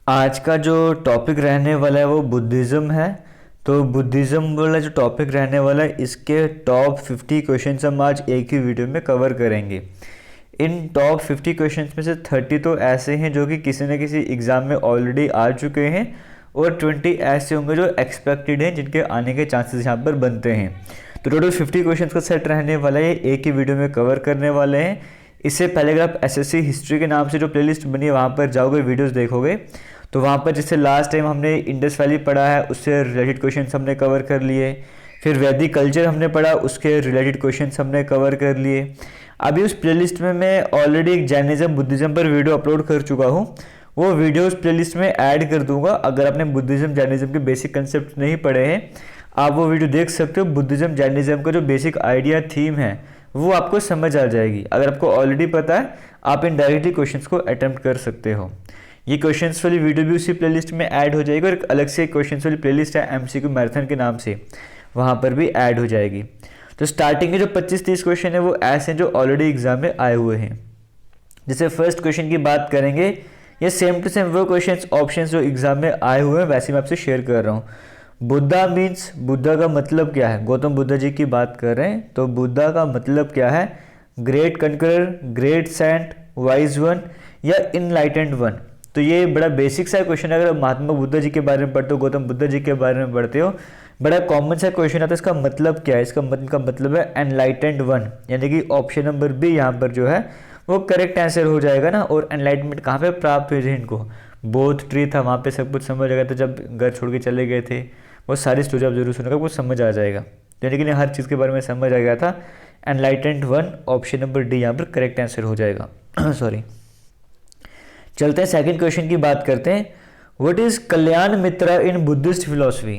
आज का जो टॉपिक रहने वाला है वो बुद्धिज़्म है। तो बुद्धिज़्म वाला जो टॉपिक रहने वाला है इसके टॉप 50 क्वेश्चंस हम आज एक ही वीडियो में कवर करेंगे। इन टॉप 50 क्वेश्चंस में से 30 तो ऐसे हैं जो कि किसी न किसी एग्ज़ाम में ऑलरेडी आ चुके हैं और 20 ऐसे होंगे जो एक्सपेक्टेड हैं, जिनके आने के चांसेस यहाँ पर बनते हैं। तो टोटल 50 क्वेश्चंस का सेट रहने वाला है, एक ही वीडियो में कवर करने वाले हैं। इससे पहले अगर आप एसएससी हिस्ट्री के नाम से जो प्लेलिस्ट बनी है वहाँ पर जाओगे, वीडियोस देखोगे, तो वहाँ पर जैसे लास्ट टाइम हमने इंडस वैली पढ़ा है उससे रिलेटेड क्वेश्चंस हमने कवर कर लिए। फिर वैदिक कल्चर हमने पढ़ा, उसके रिलेटेड क्वेश्चंस हमने कवर कर लिए। अभी उस प्लेलिस्ट में मैं ऑलरेडी एक जैनिज्म बुद्धिज़्म पर वीडियो अपलोड कर चुका हूँ, वो वीडियो उस प्लेलिस्ट में ऐड कर दूंगा। अगर आपने बुद्धिज़्म जैनिज्म के बेसिक कंसेप्ट नहीं पढ़े हैं, आप वो वीडियो देख सकते हो। बुद्धिज़्म जैनिज्म का जो बेसिक आइडिया थीम है वो आपको समझ आ जाएगी। अगर आपको ऑलरेडी पता है, आप इन डायरेक्टली क्वेश्चंस को अटेम्प्ट कर सकते हो। ये क्वेश्चंस वाली वीडियो भी उसी प्लेलिस्ट में ऐड हो जाएगी और एक अलग से क्वेश्चंस वाली प्लेलिस्ट है एमसीक्यू मैराथन के नाम से, वहाँ पर भी ऐड हो जाएगी। तो स्टार्टिंग के जो 25-30 क्वेश्चन है वो ऐसे हैं जो ऑलरेडी एग्जाम में आए हुए हैं। जैसे फर्स्ट क्वेश्चन की बात करेंगे, ये सेम टू सेम वो क्वेश्चंस ऑप्शंस जो एग्जाम में आए हुए हैं वैसे मैं आपसे शेयर कर रहा हूँ। बुद्धा मीन्स, बुद्धा का मतलब क्या है? गौतम बुद्धा जी की बात कर रहे हैं, तो बुद्धा का मतलब क्या है? Great conqueror, great saint, wise one या इनलाइटेंड वन। तो ये बड़ा बेसिक सा क्वेश्चन है। अगर महात्मा बुद्धा जी के बारे में पढ़ते हो, गौतम बुद्धा जी के बारे में पढ़ते हो, बड़ा कॉमन सा क्वेश्चन आता है। इसका मतलब क्या है? इसका मतलब है एनलाइटेंड वन, यानी कि ऑप्शन नंबर बी यहाँ पर जो है वो करेक्ट आंसर हो जाएगा ना। और एनलाइटमेंट कहाँ पे प्राप्त हुई थी इनको? बोध ट्री था, वहाँ पे सब कुछ समझ आ गया था। जब घर छोड़ के चले गए थे, वो सारी स्टोरी आप जरूर सुनेगा, कुछ समझ आ जाएगा। यानी कि हर चीज़ के बारे में समझ आ गया था। Enlightened one, option number D यहाँ पर करेक्ट आंसर हो जाएगा। सॉरी, चलते हैं सेकंड क्वेश्चन की बात करते हैं। What is Kalyan Mitra in Buddhist philosophy?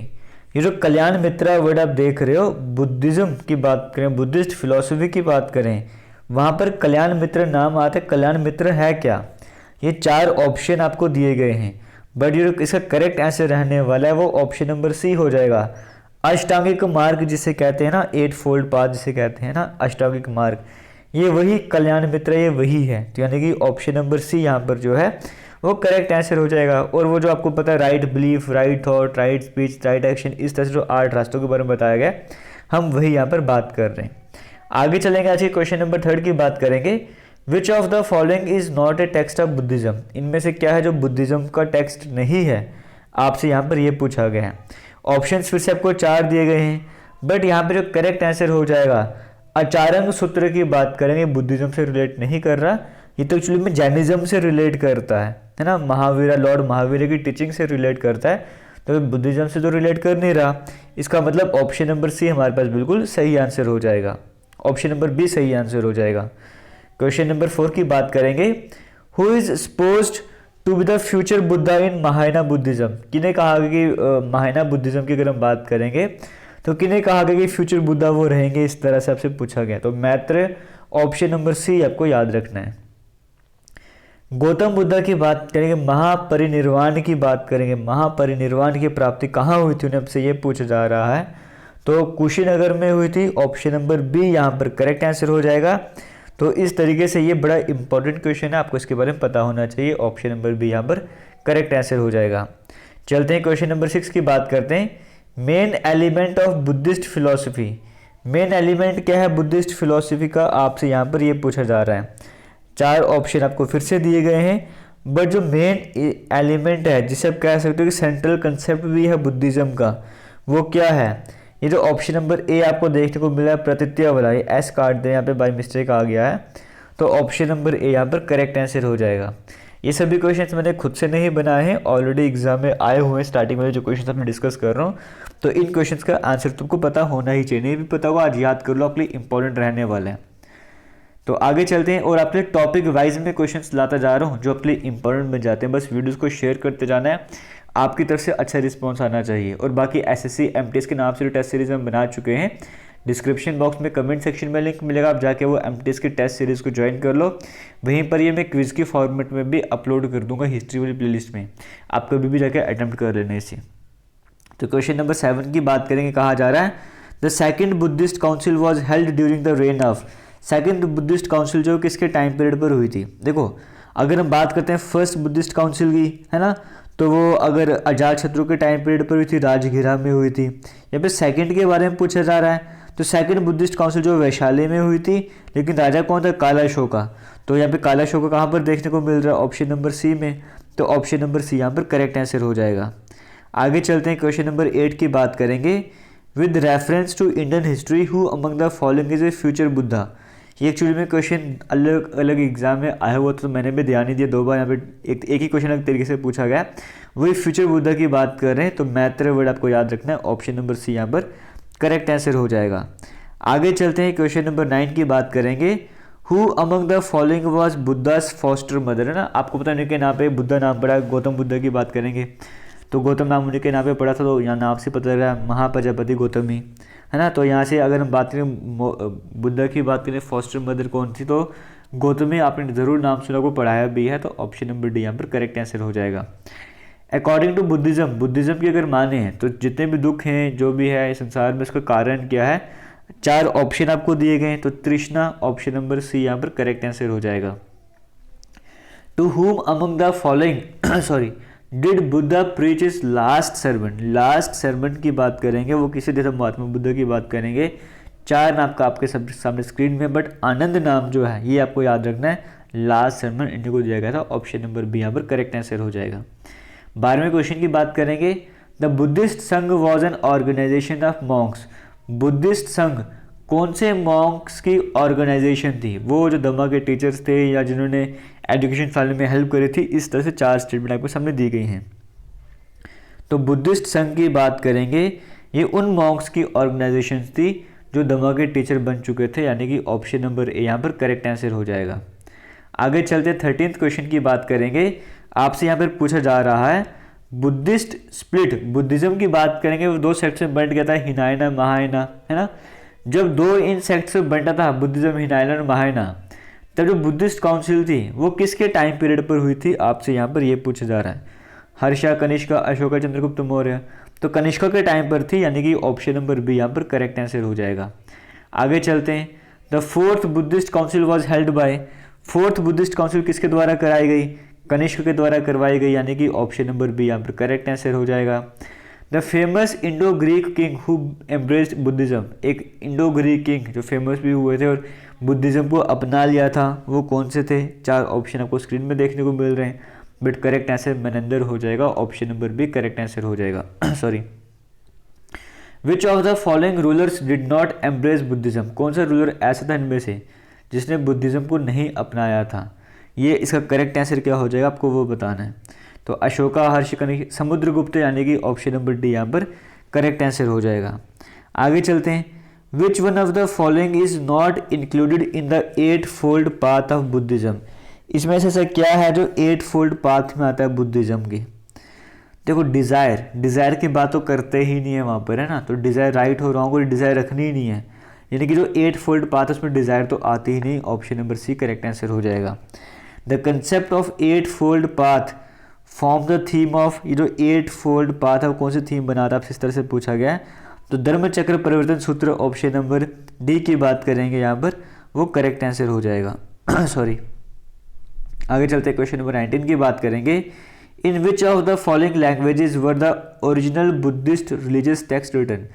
ये जो कल्याण मित्रा वर्ड आप देख रहे हो, बुद्धिज्म की बात करें, बुद्धिस्ट फिलोसफी की बात करें, वहाँ पर कल्याण मित्र नाम आता है। कल्याण मित्र है क्या? ये 4 ऑप्शन आपको दिए गए हैं, बट ये इसका करेक्ट आंसर रहने वाला है वो ऑप्शन नंबर सी हो जाएगा। अष्टांगिक मार्ग जिसे कहते हैं ना, 8 फोल्ड पाथ जिसे कहते हैं ना, अष्टांगिक मार्ग, ये वही कल्याण मित्र, ये वही है। तो यानी कि ऑप्शन नंबर सी यहाँ पर जो है वो करेक्ट आंसर हो जाएगा। और वो जो आपको पता है, right belief, right thought, right speech, right action, इस तरह से जो 8 रास्तों के बारे में बताया गया, हम वही यहाँ पर बात कर रहे हैं। आगे चलेंगे, आज के क्वेश्चन नंबर 3 की बात करेंगे। विच of the following is not a text of Buddhism? इनमें से क्या है जो बुद्धिज्म का टेक्स्ट नहीं है? आपसे यहाँ पर ये पूछा गया है। ऑप्शन फिर से आपको 4 दिए गए हैं, बट यहाँ पर जो करेक्ट आंसर हो जाएगा, आचार्य सूत्र की बात करेंगे, बुद्धिज्म से रिलेट नहीं कर रहा, ये तो एक्चुअली में जैनिज्म से रिलेट करता है ना। महावीरा, लॉर्ड महावीर की टीचिंग से रिलेट करता है, तो बुद्धिज्म से तो रिलेट कर नहीं रहा। इसका मतलब ऑप्शन नंबर सी हमारे पास बिल्कुल सही आंसर हो जाएगा। ऑप्शन नंबर बी सही आंसर हो जाएगा। क्वेश्चन नंबर 4 की बात करेंगे। Who is supposed to be the future Buddha in Mahayana Buddhism? किन्हें कहा कि महायाना बुद्धिज्म की अगर हम बात करेंगे तो किन्हें कहा गया कि फ्यूचर बुद्धा वो रहेंगे? इस तरह से आपसे पूछा गया। तो मैत्र, ऑप्शन नंबर सी आपको याद रखना है। गौतम बुद्धा की बात करेंगे, महापरिनिर्वाण की बात करेंगे, महापरिनिर्वाण की प्राप्ति कहाँ हुई थी, उन्हें आपसे ये पूछा जा रहा है। तो कुशीनगर में हुई थी, ऑप्शन नंबर बी यहाँ पर करेक्ट आंसर हो जाएगा। तो इस तरीके से ये बड़ा इंपॉर्टेंट क्वेश्चन है, आपको इसके बारे में पता होना चाहिए। ऑप्शन नंबर बी यहाँ पर करेक्ट आंसर हो जाएगा। चलते हैं क्वेश्चन नंबर 6 की बात करते हैं। Main element of Buddhist philosophy, main element क्या है बुद्धिस्ट फिलोसफी का? आपसे यहाँ पर ये पूछा जा रहा है। 4 ऑप्शन आपको फिर से दिए गए हैं, बट जो मेन एलिमेंट है, जिसे आप कह सकते हो कि सेंट्रल कंसेप्ट भी है बुद्धिज्म का, वो क्या है? ये जो ऑप्शन नंबर ए आपको देखने को मिला है, प्रतीत्या वाला, ये एस काट दें, यहाँ पे बाय मिस्टेक आ गया है, तो ऑप्शन नंबर ए यहाँ पर करेक्ट आंसर हो जाएगा। ये सभी क्वेश्चंस मैंने खुद से नहीं बनाए हैं, ऑलरेडी एग्जाम में आए हुए हैं। स्टार्टिंग में जो क्वेश्चंस मैं डिस्कस कर रहा हूँ, तो इन क्वेश्चंस का आंसर तुमको पता होना ही चाहिए। नहीं भी पता होगा, आज याद कर लो, आपके लिए इंपॉर्टेंट रहने वाले हैं। तो आगे चलते हैं और आपके टॉपिक वाइज में क्वेश्चंस लाता जा रहा हूँ जो आपके लिए इंपॉर्टेंट बन जाते हैं। बस वीडियोस को शेयर करते जाना है, आपकी तरफ से अच्छा रिस्पॉन्स आना चाहिए। और बाकी एसएससी एमटीएस के नाम से जो टेस्ट सीरीज हम बना चुके हैं, डिस्क्रिप्शन बॉक्स में कमेंट सेक्शन में लिंक मिलेगा, आप जाके वो एमटीएस की टेस्ट सीरीज़ को ज्वाइन कर लो। वहीं पर ये मैं क्विज के फॉर्मेट में भी अपलोड कर दूंगा हिस्ट्री वाली प्लेलिस्ट में, आप कभी भी जाके अटेम्प्ट कर लेने इसे। तो क्वेश्चन नंबर 7 की बात करेंगे, कहा जा रहा है the second Buddhist council was held during the rain of. Second Buddhist council जो किसके टाइम पीरियड पर हुई थी? देखो, अगर हम बात करते हैं फर्स्ट बुद्धिस्ट काउंसिल की, है ना, तो वो अगर अजातशत्रु के टाइम पीरियड पर हुई थी, राजगीरा में हुई थी। या फिर सेकंड के बारे में पूछा जा रहा है, तो सेकंड बुद्धिस्ट काउंसिल जो वैशाली में हुई थी, लेकिन राजा कौन था, कालाशोका। तो यहाँ पे कालाशोका कहाँ पर देखने को मिल रहा है, ऑप्शन नंबर सी में। तो ऑप्शन नंबर सी यहाँ पर करेक्ट आंसर हो जाएगा। आगे चलते हैं, क्वेश्चन नंबर 8 की बात करेंगे। With reference to Indian history who among the following is a future Buddha. ये एक्चुअली में क्वेश्चन अलग अलग एग्जाम में आया हुआ, तो मैंने भी ध्यान नहीं दिया, 2 बार यहाँ पे एक ही क्वेश्चन अलग तरीके से पूछा गया। वही फ्यूचर बुद्धा की बात कर रहे हैं, तो मैत्र वर्ड आपको याद रखना है, ऑप्शन नंबर सी यहाँ पर करेक्ट आंसर हो जाएगा। आगे चलते हैं, क्वेश्चन नंबर 9 की बात करेंगे। Who among the following was Buddhas foster mother, है ना। आपको पता नहीं कि यहाँ पे बुद्धा नाम पड़ा, गौतम बुद्ध की बात करेंगे तो गौतम नाम उन्हीं के नाम पे पड़ा था, तो यहाँ नाम से पता लग रहा है महाप्रजापति गौतम ही, है ना। तो यहाँ से अगर हम बात करें बुद्धा की बात करें, फॉस्टर मदर कौन थी, तो गौतमी, आपने ज़रूर नाम सुना, को पढ़ाया भी है, तो ऑप्शन नंबर डी यहाँ पर करेक्ट आंसर हो जाएगा। अकॉर्डिंग टू बुद्धिज़्म की अगर माने हैं तो जितने भी दुख हैं, जो भी है संसार में, उसका कारण क्या है, 4 ऑप्शन आपको दिए गए हैं, तो तृष्णा, ऑप्शन नंबर सी यहाँ पर करेक्ट आंसर हो जाएगा। To whom among the following sorry did Buddha preach is last sermon. Last sermon की बात करेंगे, वो किसे दिया था, महात्मा बुद्ध की बात करेंगे। 4 नाम का आपके सामने स्क्रीन में, बट आनंद नाम जो है ये आपको याद रखना है, लास्ट सर्मन इंडिया को दिया गया था, ऑप्शन नंबर बी यहाँ पर करेक्ट आंसर हो जाएगा। 12वें क्वेश्चन की बात करेंगे। The Buddhist sangha was an organisation of monks. Buddhist sangha कौन से मॉन्क्स की ऑर्गेनाइजेशन थी, वो जो दमा के टीचर्स थे या जिन्होंने एजुकेशन फैले में हेल्प करी थी। इस तरह से 4 स्टेटमेंट आपको सामने दी गई हैं। तो बुद्धिस्ट संघ की बात करेंगे, ये उन मॉन्क्स की ऑर्गेनाइजेशन थी जो दमा के टीचर बन चुके थे, यानी कि ऑप्शन नंबर ए यहाँ पर करेक्ट आंसर हो जाएगा। आगे चलते 13th क्वेश्चन की बात करेंगे। आपसे यहाँ पर पूछा जा रहा है बुद्धिस्ट स्प्लिट, बुद्धिज्म की बात करेंगे, वो 2 सेक्ट में बंट गया था, हिनायना महायाना, है ना। जब 2 इन सेक्ट से बंटा था बुद्धिज्म, हिनायना और महायाना, तब जो बुद्धिस्ट काउंसिल थी वो किसके टाइम पीरियड पर हुई थी, आपसे यहाँ पर ये पूछा जा रहा है। हर्षा, कनिष्का, अशोका, चंद्रगुप्त मौर्य, तो कनिष्का के टाइम पर थी, यानी कि ऑप्शन नंबर बी यहाँ पर करेक्ट आंसर हो जाएगा। आगे चलते हैं। The 4th Buddhist council was held by. 4th Buddhist council किसके द्वारा कराई गई, कनिष्क के द्वारा करवाई गई, यानी कि ऑप्शन नंबर बी यहाँ पर करेक्ट आंसर हो जाएगा। The famous Indo Greek king who embraced Buddhism. एक इंडो ग्रीक किंग जो फेमस भी हुए थे और बुद्धिज्म को अपना लिया था, वो कौन से थे। 4 ऑप्शन आपको स्क्रीन में देखने को मिल रहे हैं, बट करेक्ट आंसर मैनेंदर हो जाएगा, option number B correct answer हो जाएगा। Sorry. Which of the following rulers did not embrace Buddhism. कौन सा रूलर ऐसा था इनमें से जिसने बुद्धिज्म को नहीं अपनाया था, ये इसका करेक्ट आंसर क्या हो जाएगा, आपको वो बताना है। तो अशोका, हर्ष, कनिष्क, समुद्रगुप्त, यानी कि ऑप्शन नंबर डी यहाँ पर करेक्ट आंसर हो जाएगा। आगे चलते हैं। Which one of the following is not included in the 8-fold path of Buddhism. इसमें से ऐसा क्या है जो 8-fold पाथ में आता है बुद्धिज्म की। देखो, डिज़ायर की बात तो करते ही नहीं है वहाँ पर, है ना। तो डिज़ायर राइट हो रॉन्ग, और डिज़ायर रखनी ही नहीं है, यानी कि जो 8-fold पाथ है उसमें डिज़ायर तो आती ही नहीं, option number C correct answer हो जाएगा। The concept of 8-fold path form the theme of. ये जो 8-fold पाथ है वो कौन सी थीम बना रहा है, इस तरह से पूछा गया है। तो धर्मचक्र परिवर्तन सूत्र, ऑप्शन नंबर डी की बात करेंगे यहाँ पर, वो करेक्ट आंसर हो जाएगा। सॉरी। आगे चलते क्वेश्चन नंबर 19 की बात करेंगे। In which of the following languages were the original Buddhist religious texts written.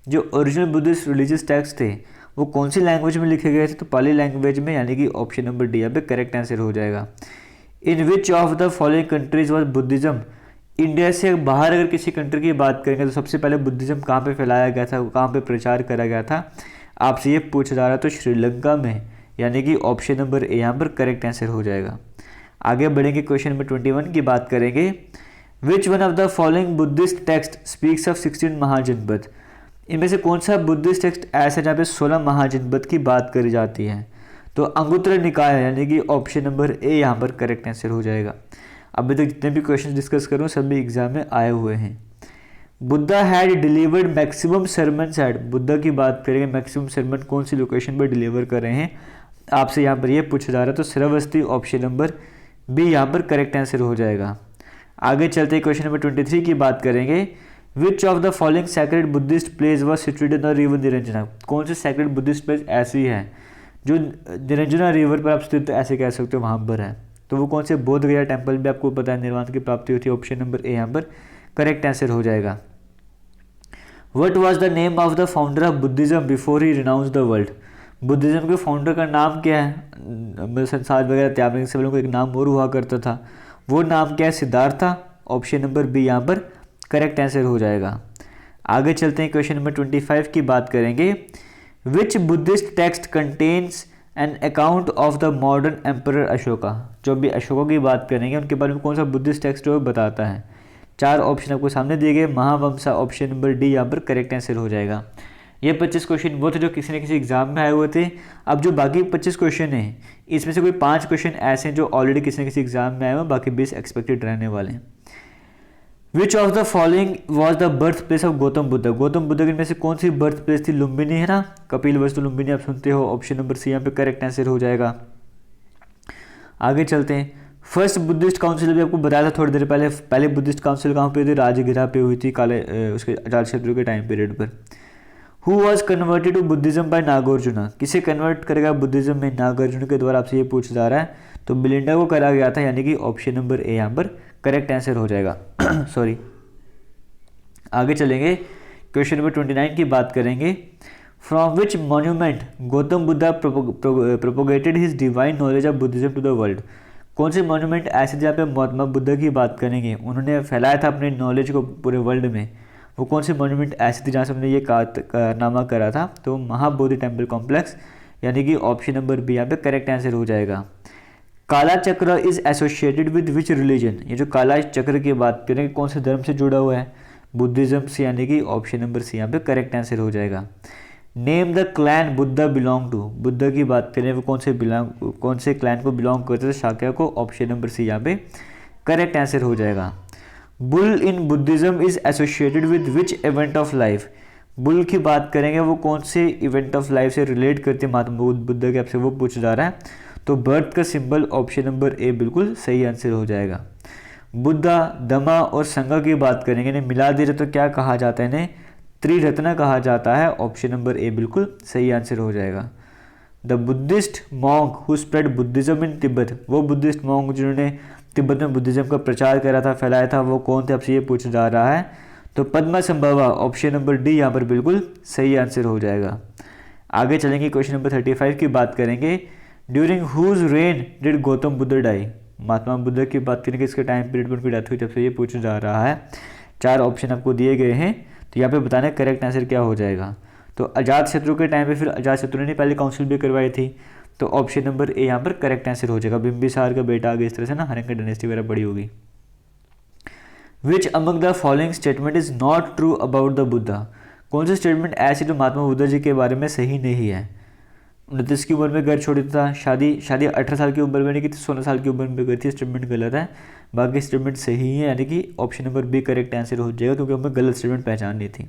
जो ओरिजिनल बुद्धिस्ट रिलीजियस टेक्स्ट थे वो कौन सी लैंग्वेज में लिखे गए थे, तो पाली लैंग्वेज में, यानी कि ऑप्शन नंबर डी यहाँ पे करेक्ट आंसर हो जाएगा। In which of the following countries was Buddhism. India से बाहर अगर किसी कंट्री की बात करेंगे तो सबसे पहले बुद्धिज्म कहाँ पे फैलाया गया था, कहाँ पे प्रचार करा गया था, आपसे ये पूछा जा रहा है, तो श्रीलंका में, यानी कि ऑप्शन नंबर ए यहाँ पर करेक्ट आंसर हो जाएगा। आगे बढ़ेंगे, क्वेश्चन नंबर 21 की बात करेंगे। Which one of the following Buddhist text speaks of 16 महाजनपद। इनमें से कौन सा बुद्धिस्ट टेक्स्ट ऐसा जहाँ पे 16 महाजनपद की बात करी जाती है, तो अंगुत्तर निकाय, यानी कि ऑप्शन नंबर ए यहाँ पर करेक्ट आंसर हो जाएगा। अभी तक जितने भी क्वेश्चन डिस्कस करूँ सभी एग्जाम में आए हुए हैं। Buddha had delivered maximum sermons at. Buddha की बात करेंगे, मैक्सिमम सरमन कौन सी लोकेशन पर डिलीवर कर रहे हैं, आपसे यहाँ पर ये पूछा जा रहा है, तो श्रावस्ती, ऑप्शन नंबर बी यहाँ पर करेक्ट आंसर हो जाएगा। आगे चलते क्वेश्चन नंबर 23 की बात करेंगे। विच of the following sacred Buddhist place was situated on river Niranjana. कौन से सैक्रेड बुद्धिस्ट प्लेस ऐसी है जो निरंजना रिवर पर आप स्थित ऐसे कह सकते हो वहाँ पर है, तो वो कौन से बोध गया टेम्पल भी आपको पता है निर्वाण की प्राप्ति हुई थी, ऑप्शन नंबर ए यहाँ पर करेक्ट आंसर हो जाएगा। What was the name of the founder of Buddhism before he renounce the world, Buddhism के फाउंडर का नाम क्या है, संसार वगैरह त्यागने से पहले को एक नाम और हुआ करता था, वो नाम क्या है, सिद्धार्था, ऑप्शन नंबर बी यहाँ पर करेक्ट आंसर हो जाएगा। आगे चलते हैं, क्वेश्चन नंबर 25 की बात करेंगे। Which Buddhist text contains an account of the modern emperor Ashoka, जो भी अशोका की बात करेंगे उनके बारे में कौन सा बुद्धिस्ट टेक्स्ट जो बताता है। 4 ऑप्शन आपको सामने दिए गए, महावंसा, ऑप्शन नंबर डी यहाँ पर करेक्ट आंसर हो जाएगा। ये 25 क्वेश्चन वो थे जो किसी न किसी एग्जाम में आए हुए थे। अब जो बाकी 25 क्वेश्चन हैं इसमें से कोई 5 क्वेश्चन ऐसे हैं जो ऑलरेडी किसी न किसी एग्जाम में आए हुए, बाकी 20 एक्सपेक्टेड रहने वाले हैं। विच of the following was the birth place of Gautam Buddha, Gautam Buddha की में से कौन सी बर्थ प्लेस थी, लुम्बिनी है ना, कपिल वस्तु लुम्बिनी आप सुनते हो, ऑप्शन नंबर सी यहाँ पे करेक्ट आंसर हो जाएगा। आगे चलते हैं, फर्स्ट बुद्धिस्ट काउंसिल भी आपको बताया था थोड़ी देर पहले बुद्धिस्ट काउंसिल कहाँ पे थी, राजगिरा पे हुई थी काले उसके अजातशत्रु के टाइम पीरियड पर। Who was converted to Buddhism by Nagarjuna, किसे कन्वर्ट करेगा बुद्धिज्म में नागार्जुन के द्वारा, आपसे ये पूछा जा रहा है, तो बिलिंडा को करा गया था, यानी कि ऑप्शन नंबर ए यहाँ पर करेक्ट आंसर हो जाएगा। सॉरी, आगे चलेंगे, क्वेश्चन नंबर 29 की बात करेंगे। From which monument Gautam Buddha propagated his divine knowledge of Buddhism to the world, कौन से मॉन्यूमेंट ऐसे जहाँ पे महात्मा बुद्ध की बात करेंगे उन्होंने फैलाया था अपने नॉलेज को पूरे वर्ल्ड में, वो कौन से मॉन्यूमेंट ऐसे थे जहाँ से हमने ये कारनामा करा था, तो महाबोधि टेम्पल कॉम्प्लेक्स, यानी कि ऑप्शन नंबर बी यहाँ पे करेक्ट आंसर हो जाएगा। काला चक्र is associated with which religion, ये जो काला चक्र की बात करें कौन से धर्म से जुड़ा हुआ है, बुद्धिज्म से, यानी कि ऑप्शन नंबर सी यहाँ पे करेक्ट आंसर हो जाएगा। Name the clan Buddha belong to, Buddha की बात करें वो कौन से क्लैन को बिलोंग करते थे, शाक्या को, ऑप्शन नंबर सी यहाँ पे करेक्ट आंसर हो जाएगा। Bull in Buddhism is associated with which event of life, bull की बात करेंगे वो कौन से इवेंट ऑफ लाइफ से रिलेट करते हैं महात्मा बुद्ध के, आपसे वो पूछा जा रहा है, तो बर्थ का सिंबल ऑप्शन नंबर ए बिल्कुल सही आंसर हो जाएगा। बुद्धा, दमा और संघ की बात करेंगे, इन्हें मिला दिया तो क्या कहा जाता है, इन्हें त्रिरत्न कहा जाता है, ऑप्शन नंबर ए बिल्कुल सही आंसर हो जाएगा। The Buddhist monk who spread Buddhism इन तिब्बत, वो बुद्धिस्ट मॉन्क जिन्होंने तिब्बत में बुद्धिज्म का प्रचार करा था, फैलाया था, वो कौन थे, आपसे ये पूछा जा रहा है, तो पद्मसंभवा, ऑप्शन नंबर डी यहाँ पर बिल्कुल सही आंसर हो जाएगा। आगे चलेंगे, क्वेश्चन नंबर 35 की बात करेंगे। During whose reign did Gautam Buddha die, Mahatma Buddha की बात करेंगे इसके टाइम पीरियड पर उनकी डेथ हुई, जब से ये पूछा जा रहा है। 4 ऑप्शन आपको दिए गए हैं, तो यहाँ पे बताना करेक्ट आंसर क्या हो जाएगा। तो अजातशत्रु के टाइम पे फिर अजातशत्रु ने पहले काउंसिल भी करवाई थी, तो ऑप्शन नंबर ए यहाँ पर करेक्ट आंसर हो जाएगा। बिंबिसार का बेटा आगे इस तरह से ना हरिंग डायनेस्टी वगैरह बड़ी होगी। Which among the following statement is not true about the Buddha, कौन सा स्टेटमेंट ऐसी जो महात्मा बुद्ध जी के बारे में सही नहीं है। 29 की उम्र में घर छोड़ दिया था, शादी 18 साल की उम्र में नहीं की थी, 16 साल की उम्र में गई थी, स्टेटमेंट गलत है, बाकी स्टेटमेंट सही है, यानी कि option number B correct answer हो जाएगा, क्योंकि हमें गलत स्टेटमेंट पहचाननी थी।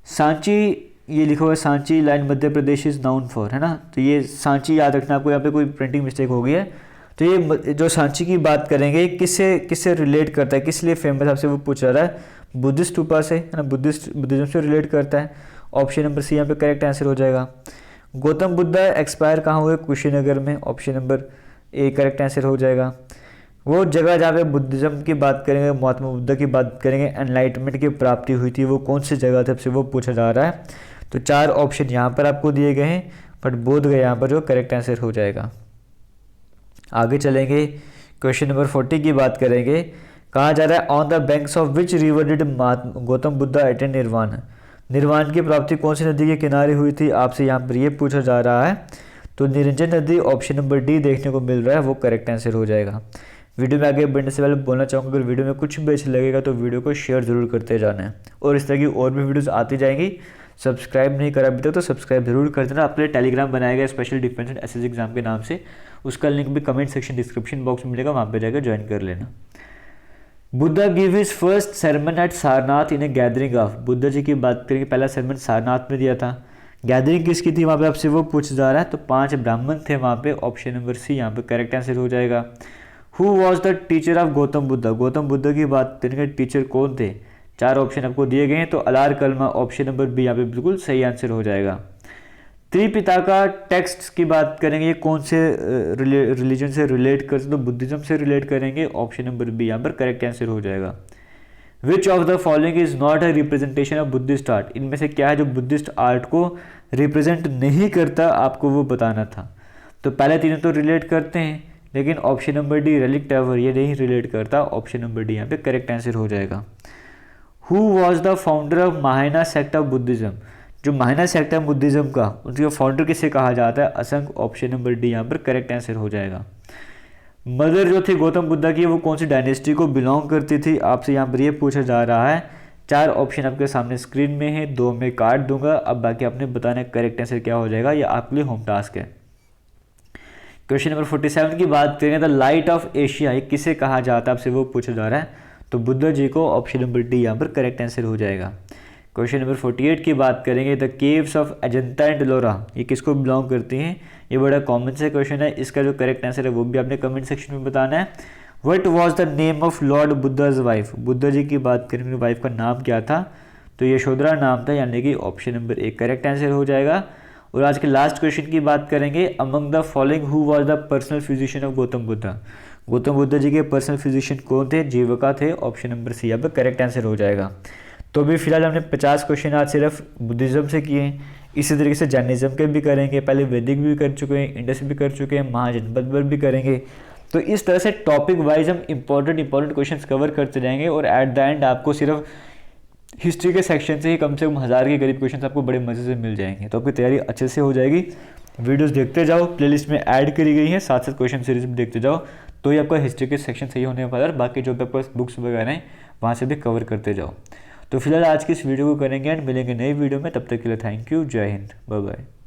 सांची, ये लिखा हुआ है Sanchi land Madhya Pradesh is noun for, है ना, तो ये सांची याद रखना आपको, यहाँ पे कोई प्रिंटिंग मिस्टेक हो गई है। तो ये जो सांची की बात करेंगे किससे रिलेट करता है, किस लिए फेमस, आपसे वो पूछ रहा है, बुद्धिस्ट स्तूपा से, है ना, बुद्धिज्म से रिलेट करता है, ऑप्शन नंबर सी यहाँ पे करेक्ट आंसर हो जाएगा। गौतम बुद्ध एक्सपायर कहाँ हुए, कुशीनगर में, option number A correct answer हो जाएगा। वो जगह जहाँ पे बुद्धिज्म की बात करेंगे, महात्मा बुद्ध की बात करेंगे, एनलाइटमेंट की प्राप्ति हुई थी, वो कौन सी जगह थी, आपसे वो पूछा जा रहा है। तो 4 ऑप्शन यहाँ पर आपको दिए गए हैं, बट बोध गए यहाँ पर जो करेक्ट आंसर हो जाएगा। आगे चलेंगे, क्वेश्चन नंबर 40 की बात करेंगे। कहा जा रहा है on the banks of which river did Gautam Buddha attain निर्वाण, निर्वाण की प्राप्ति कौन सी नदी के किनारे हुई थी, आपसे यहाँ पर ये पूछा जा रहा है। तो निरंजन नदी, ऑप्शन नंबर डी देखने को मिल रहा है, वो करेक्ट आंसर हो जाएगा। वीडियो में आगे बढ़ने से पहले बोलना चाहूँगा, अगर वीडियो में कुछ भी अच्छा लगेगा तो वीडियो को शेयर जरूर करते जाना है, और इस तरह की और भी वीडियोस आती जाएंगी। सब्सक्राइब नहीं करा अभी तक तो सब्सक्राइब जरूर कर देना। आपके लिए टेलीग्राम बनाया गया special defence and SSC exam के नाम से, उसका लिंक भी कमेंट सेक्शन डिस्क्रिप्शन बॉक्स में मिलेगा, वहाँ पर जाकर ज्वाइन कर लेना। Buddha give his first sermon at Sarnath in a gathering of, Buddha ji की बात करेंगे, पहला सरमन सारनाथ में दिया था, गैदरिंग किसकी थी वहाँ पे, आपसे वो पूछा जा रहा है। तो 5 ब्राह्मण थे वहाँ पे, ऑप्शन नंबर सी यहाँ पे करेक्ट आंसर हो जाएगा। Who was the teacher of Gautam Buddha, Gautam Buddha की बात करेंगे, टीचर कौन थे, 4 ऑप्शन आपको दिए गए हैं, तो अलार कलमा, ऑप्शन नंबर बी यहाँ पे बिल्कुल सही आंसर हो जाएगा। त्रिपिता का टेक्स्ट की बात करेंगे, ये कौन से रिलीजन से रिलेट करते, तो बुद्धिज्म से रिलेट करेंगे। ऑप्शन नंबर बी यहाँ पर करेक्ट आंसर हो जाएगा। विच of the following is not a representation of Buddhist art, इनमें से क्या है जो बुद्धिस्ट आर्ट को रिप्रेजेंट नहीं करता, आपको वो बताना था। तो पहले तीनों तो रिलेट करते हैं, लेकिन option number D relic tower ये नहीं रिलेट करता। ऑप्शन नंबर डी यहाँ पे करेक्ट आंसर हो जाएगा। Who was the founder of Mahayana sect of Buddhism, जो महायाना सेक्ट ऑफ बुद्धिज्म का उनके फाउंडर किसे कहा जाता है, असंग। ऑप्शन नंबर डी यहाँ पर करेक्ट आंसर हो जाएगा। मदर जो थी गौतम बुद्धा की वो कौन सी डायनेस्टी को बिलोंग करती थी, आपसे यहाँ पर ये पूछा जा रहा है। 4 ऑप्शन आपके सामने स्क्रीन में है, 2 में काट दूंगा। अब बाकी आपने बताना करेक्ट आंसर क्या हो जाएगा, ये आपके लिए होम टास्क है। क्वेश्चन नंबर 47 की बात करें, द लाइट ऑफ एशिया ये किसे कहा जाता है, आपसे वो पूछा जा रहा है। तो बुद्ध जी को। ऑप्शन नंबर डी यहाँ पर करेक्ट आंसर हो जाएगा। क्वेश्चन नंबर 48 की बात करेंगे, the caves of Ajanta and Ellora ये किसको बिलोंग करती हैं, ये बड़ा कॉमन से क्वेश्चन है। इसका जो करेक्ट आंसर है वो भी आपने कमेंट सेक्शन में बताना है। What was the name of lord Buddha's wife, Buddha ji की बात करेंगे, वाइफ का नाम क्या था, तो यशोधरा नाम था, यानी कि option number A correct answer हो जाएगा। और आज के लास्ट क्वेश्चन की बात करेंगे, among the following who was the personal physician of Gautam Buddha, Gautam Buddha ji के पर्सनल फिजिशियन कौन थे, जीविका थे। ऑप्शन नंबर सी यहाँ पर करेक्ट आंसर हो जाएगा। तो अभी फिलहाल हमने 50 क्वेश्चन आज सिर्फ बुद्धिज्म से किए हैं, इसी तरीके से जैनिज्म के भी करेंगे। पहले वैदिक भी कर चुके हैं, इंडस भी कर चुके हैं, महाजनपद पर भी करेंगे। तो इस तरह से टॉपिक वाइज हम इंपॉर्टेंट क्वेश्चंस कवर करते जाएंगे और एट द एंड आपको सिर्फ हिस्ट्री के सेक्शन से ही कम से कम 1000 के करीब क्वेश्चंस आपको बड़े मज़े से मिल जाएंगे। तो आपकी तैयारी अच्छे से हो जाएगी। वीडियोस देखते जाओ, प्लेलिस्ट में ऐड करी गई है, साथ साथ क्वेश्चन सीरीज भी देखते जाओ, तो ही आपका हिस्ट्री के सेक्शन सही होने वाला है। बाकी जो भी आपके पास बुक्स वगैरह हैं वहाँ से भी कवर करते जाओ। तो फिलहाल आज की इस वीडियो को करेंगे एंड मिलेंगे नई वीडियो में, तब तक के लिए थैंक यू, जय हिंद, बाय बाय।